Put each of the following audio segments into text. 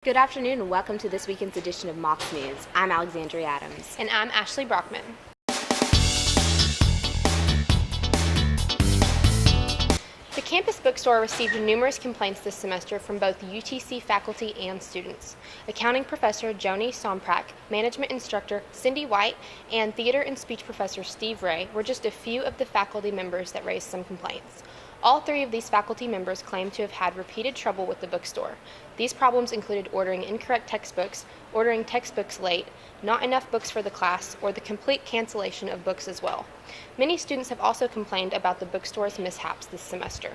Good afternoon and welcome to this weekend's edition of Mocs News. I'm Alexandria Adams. And I'm Ashley Brockman. The campus bookstore received numerous complaints this semester from both UTC faculty and students. Accounting professor Joni Somprak, management instructor Cindy White, and theater and speech professor Steve Ray were just a few of the faculty members that raised some complaints. All three of these faculty members claimed to have had repeated trouble with the bookstore. These problems included ordering incorrect textbooks, ordering textbooks late, not enough books for the class, or the complete cancellation of books as well. Many students have also complained about the bookstore's mishaps this semester.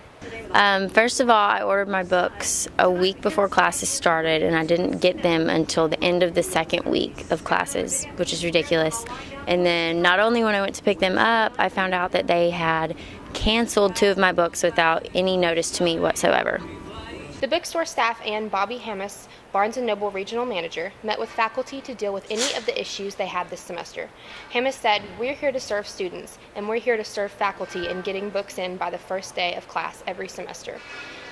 First of all, I ordered my books a week before classes started, and I didn't get them until the end of the second week of classes, which is ridiculous. And then not only when I went to pick them up, I found out that they had canceled two of my books without any notice to me whatsoever. The bookstore staff and Bobby Hammis, Barnes & Noble regional manager, met with faculty to deal with any of the issues they had this semester. Hammis said, "We're here to serve students, and we're here to serve faculty in getting books in by the first day of class every semester."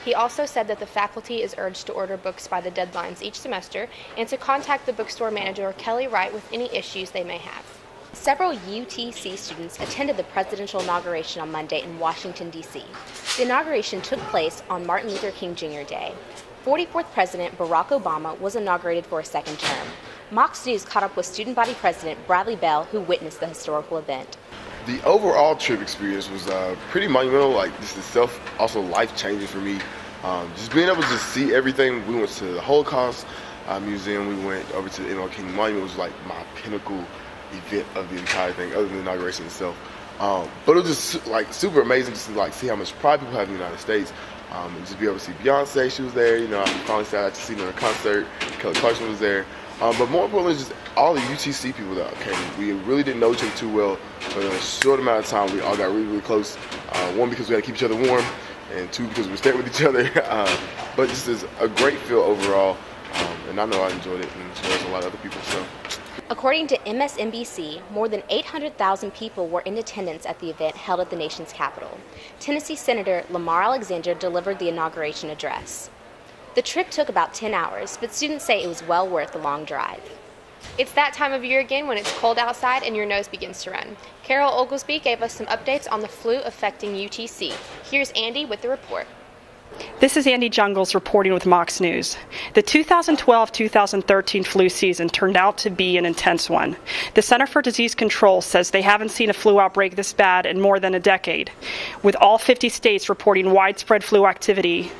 He also said that the faculty is urged to order books by the deadlines each semester and to contact the bookstore manager, Kelly Wright, with any issues they may have. Several UTC students attended the presidential inauguration on Monday in Washington, D.C. The inauguration took place on Martin Luther King Jr. Day. 44th President Barack Obama was inaugurated for a second term. Mocs News caught up with student body president Bradley Bell, who witnessed the historical event. The overall trip experience was pretty monumental. Like, this itself, also life-changing for me. Just being able to just see everything. We went to the Holocaust Museum. We went over to the MLK King Monument. It was like my pinnacle event of the entire thing, other than the inauguration itself. But it was just like super amazing just to like see how much pride people have in the United States. And just be able to see Beyonce, she was there. You know, I finally got to see her in a concert. Kelly Clarkson was there. But more importantly, just all the UTC people that came. We really didn't know each other too well, but in a short amount of time, we all got really, really close. One, because we had to keep each other warm, and two, because we were staying with each other. But just is a great feel overall, and I know I enjoyed it, and so does a lot of other people. So. According to MSNBC, more than 800,000 people were in attendance at the event held at the nation's capital. Tennessee Senator Lamar Alexander delivered the inauguration address. The trip took about 10 hours, but students say it was well worth the long drive. It's that time of year again when it's cold outside and your nose begins to run. Carol Oglesby gave us some updates on the flu affecting UTC. Here's Andy with the report. This is Andy Jungles reporting with Mocs News. The 2012-2013 flu season turned out to be an intense one. The Center for Disease Control says they haven't seen a flu outbreak this bad in more than a decade, with all 50 states reporting widespread flu activity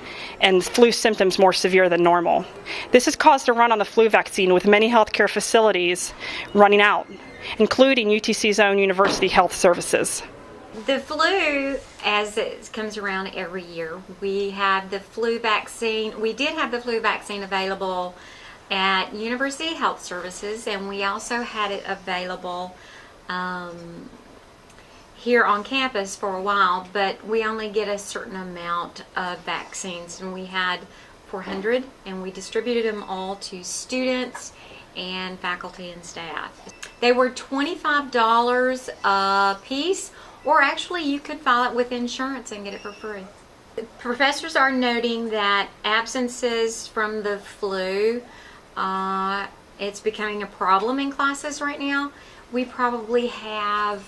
and flu symptoms more severe than normal. This has caused a run on the flu vaccine, with many healthcare facilities running out, including UTC's own University Health Services. The flu, as it comes around every year, we have the flu vaccine. We did have the flu vaccine available at University Health Services, and we also had it available here on campus for a while, but we only get a certain amount of vaccines, and we had 400, and we distributed them all to students and faculty and staff. They were $25 a piece, or actually you could file it with insurance and get it for free. Professors are noting that absences from the flu, it's becoming a problem in classes right now. We probably have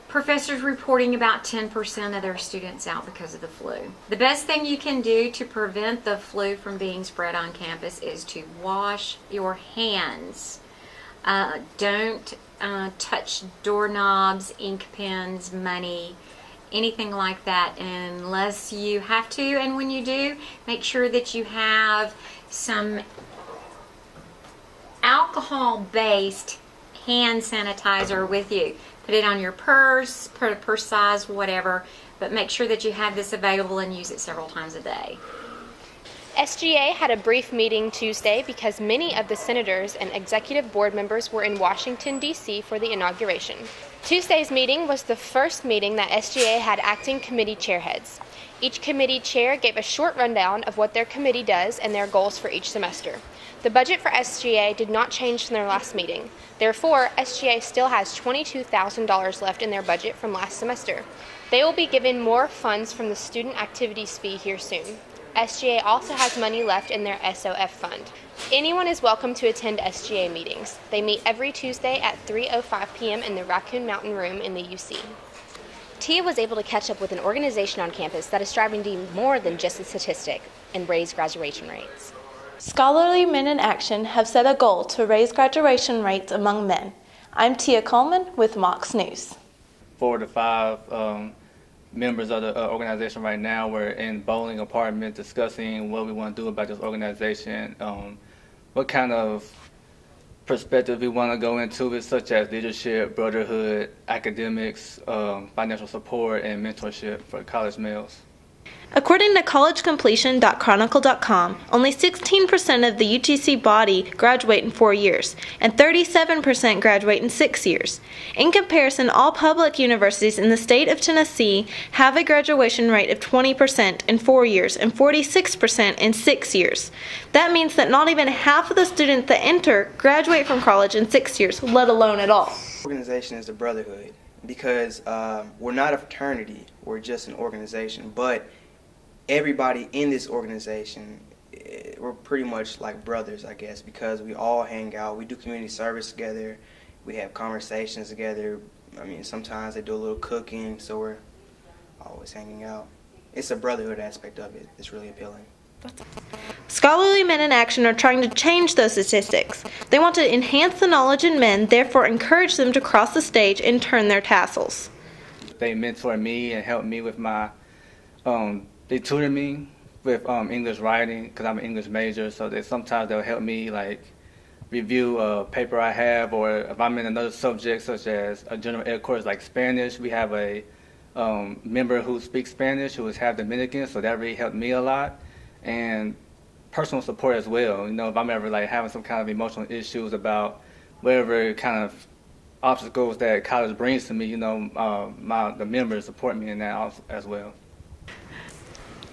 professors reporting about 10% of their students out because of the flu. The best thing you can do to prevent the flu from being spread on campus is to wash your hands. Don't touch doorknobs, ink pens, money, anything like that unless you have to. And when you do, make sure that you have some alcohol-based hand sanitizer with you. Put it on your purse, put a purse size, whatever, but make sure that you have this available and use it several times a day. SGA had a brief meeting Tuesday because many of the senators and executive board members were in Washington, D.C. for the inauguration. Tuesday's meeting was the first meeting that SGA had acting committee chairheads. Each committee chair gave a short rundown of what their committee does and their goals for each semester. The budget for SGA did not change from their last meeting. Therefore, SGA still has $22,000 left in their budget from last semester. They will be given more funds from the student activities fee here soon. SGA also has money left in their SOF fund. Anyone is welcome to attend SGA meetings. They meet every Tuesday at 3:05 p.m. in the Raccoon Mountain Room in the UC. Tia was able to catch up with an organization on campus that is striving to be more than just a statistic and raise graduation rates. Scholarly Men in Action have set a goal to raise graduation rates among men. I'm Tia Coleman with Mocs News. 4 to 5 members of the organization right now. We're in bowling apartment discussing what we want to do about this organization, what kind of perspective we want to go into it, such as leadership, brotherhood, academics, financial support, and mentorship for college males. According to collegecompletion.chronicle.com, only 16% of the UTC body graduate in 4 years, and 37% graduate in 6 years. In comparison, all public universities in the state of Tennessee have a graduation rate of 20% in 4 years and 46% in 6 years. That means that not even half of the students that enter graduate from college in 6 years, let alone at all. Organization is a brotherhood because we're not a fraternity, we're just an organization, but everybody in this organization, we're pretty much like brothers, I guess, because we all hang out. We do community service together. We have conversations together. I mean, sometimes they do a little cooking, so we're always hanging out. It's a brotherhood aspect of it. It's really appealing. Scholarly Men in Action are trying to change those statistics. They want to enhance the knowledge in men, therefore encourage them to cross the stage and turn their tassels. They mentor me and help me with my they tutor me with English writing because I'm an English major, so sometimes they'll help me like review a paper I have, or if I'm in another subject such as a general ed course like Spanish, we have a member who speaks Spanish who is half Dominican, so that really helped me a lot. And personal support as well. You know, if I'm ever like having some kind of emotional issues about whatever kind of obstacles that college brings to me, you know, the members support me in that as well.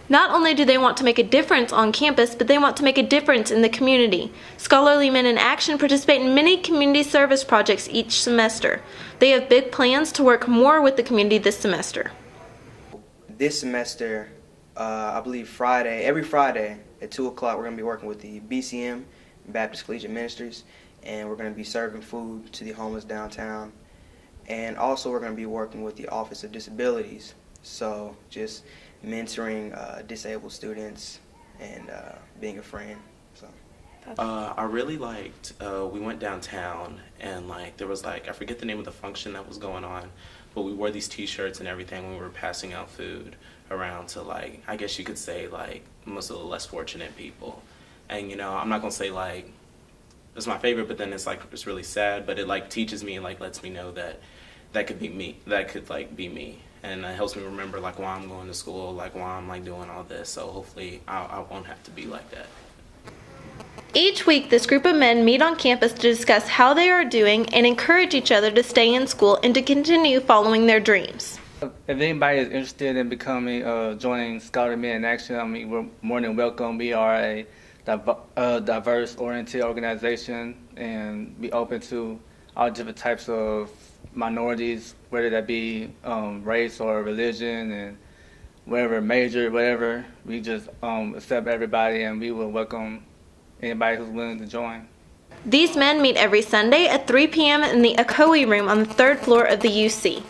Not only do they want to make a difference on campus, but they want to make a difference in the community. Scholarly Men in Action participate in many community service projects each semester. They have big plans to work more with the community this semester. This semester, I believe every Friday at 2 o'clock, we're going to be working with the BCM, Baptist Collegiate Ministries, and we're going to be serving food to the homeless downtown. And also we're going to be working with the Office of Disabilities, so just mentoring disabled students and being a friend. So I really liked, we went downtown and like there was like, I forget the name of the function that was going on, but we wore these t-shirts and everything when we were passing out food around to like, I guess you could say like most of the less fortunate people. And you know, I'm not gonna say like it's my favorite, but then it's like it's really sad, but it like teaches me and like lets me know that that could be me, that could like be me. And it helps me remember like why I'm going to school, like why I'm like doing all this. So hopefully I won't have to be like that. Each week, this group of men meet on campus to discuss how they are doing and encourage each other to stay in school and to continue following their dreams. If anybody is interested in becoming, joining Scholarly Men in Action, I mean, we're more than welcome. We are a diverse-oriented organization, and we open to all different types of minorities, whether that be race or religion, and whatever major, whatever. We just accept everybody, and we will welcome anybody who's willing to join. These men meet every Sunday at 3 p.m. in the Ocoee room on the 3rd floor of the UC.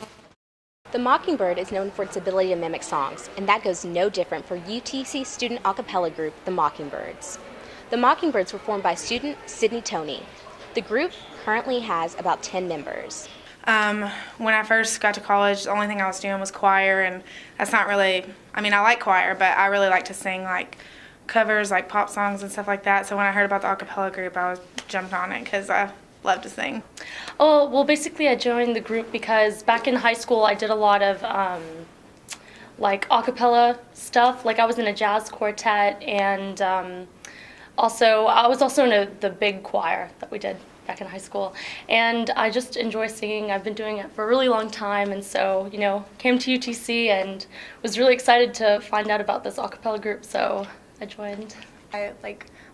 The Mockingbird is known for its ability to mimic songs, and that goes no different for UTC student a cappella group, the Mockingbirds. The Mockingbirds were formed by student Sydney Toney. The group currently has about 10 members. When I first got to college, the only thing I was doing was choir, and that's not really, I mean, I like choir, but I really like to sing like covers, like pop songs and stuff like that. So when I heard about the a cappella group, I was jumped on it because I love to sing. Oh, well, basically I joined the group because back in high school I did a lot of like a cappella stuff. Like I was in a jazz quartet, and also I was also in the big choir that we did back in high school, and I just enjoy singing. I've been doing it for a really long time, and so, you know, came to UTC and was really excited to find out about this a cappella group, so I joined. I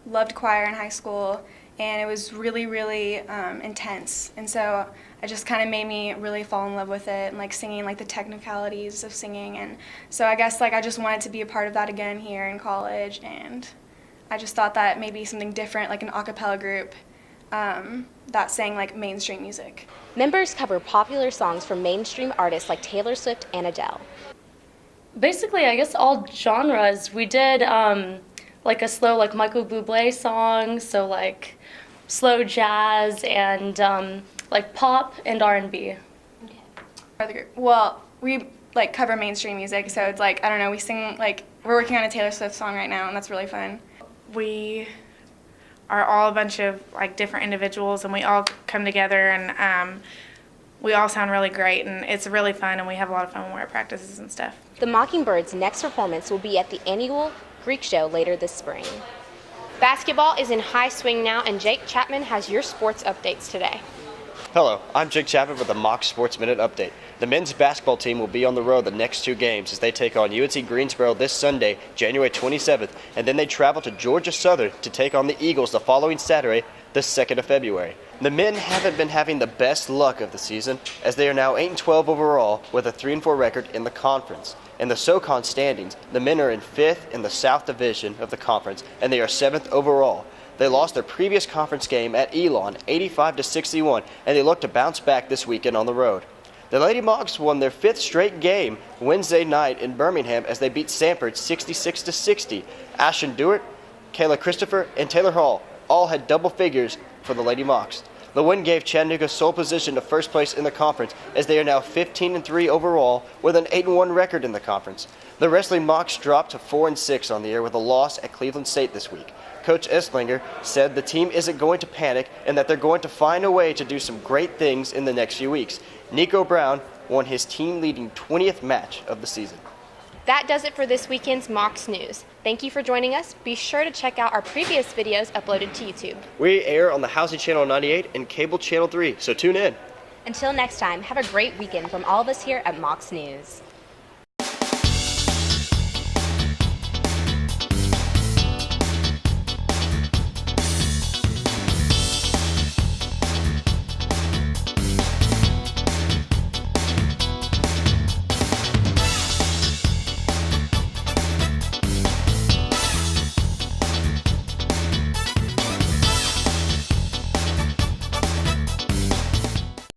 loved choir in high school, and it was really, really intense. And so it just kind of made me really fall in love with it and like singing, like the technicalities of singing. And so I guess like I just wanted to be a part of that again here in college, and I just thought that maybe something different, like an a cappella group that sang like mainstream music. Members cover popular songs from mainstream artists like Taylor Swift and Adele. Basically, I guess all genres. We did like a slow, like Michael Bublé song, so like slow jazz and like pop and R&B. Okay. Well, we like cover mainstream music, so it's like, I don't know, we sing, like, we're working on a Taylor Swift song right now, and that's really fun. We are all a bunch of like different individuals, and we all come together, and we all sound really great, and it's really fun, and we have a lot of fun when we're at practices and stuff. The Mockingbirds' next performance will be at the annual Greek show later this spring. Basketball is in high swing now, and Jake Chapman has your sports updates today. Hello, I'm Jake Chapman with the Mocs Sports Minute update. The men's basketball team will be on the road the next 2 games as they take on UNC Greensboro this Sunday, January 27th, and then they travel to Georgia Southern to take on the Eagles the following Saturday, the 2nd of February. The men haven't been having the best luck of the season, as they are now 8-12 overall with a 3-4 record in the conference. In the SoCon standings, the men are in 5th in the South Division of the conference, and they are 7th overall. They lost their previous conference game at Elon 85-61, and they look to bounce back this weekend on the road. The Lady Mocs won their 5th straight game Wednesday night in Birmingham as they beat Sanford 66-60. Ashton Dewart, Kayla Christopher, and Taylor Hall all had double figures for the Lady Mocs. The win gave Chattanooga sole position to first place in the conference, as they are now 15-3 overall with an 8-1 record in the conference. The Wrestling Mocs dropped to 4-6 on the year with a loss at Cleveland State this week. Coach Eslinger said the team isn't going to panic and that they're going to find a way to do some great things in the next few weeks. Nico Brown won his team-leading 20th match of the season. That does it for this weekend's Mocs News. Thank you for joining us. Be sure to check out our previous videos uploaded to YouTube. We air on the Housing Channel 98 and Cable Channel 3, so tune in. Until next time, have a great weekend from all of us here at Mocs News.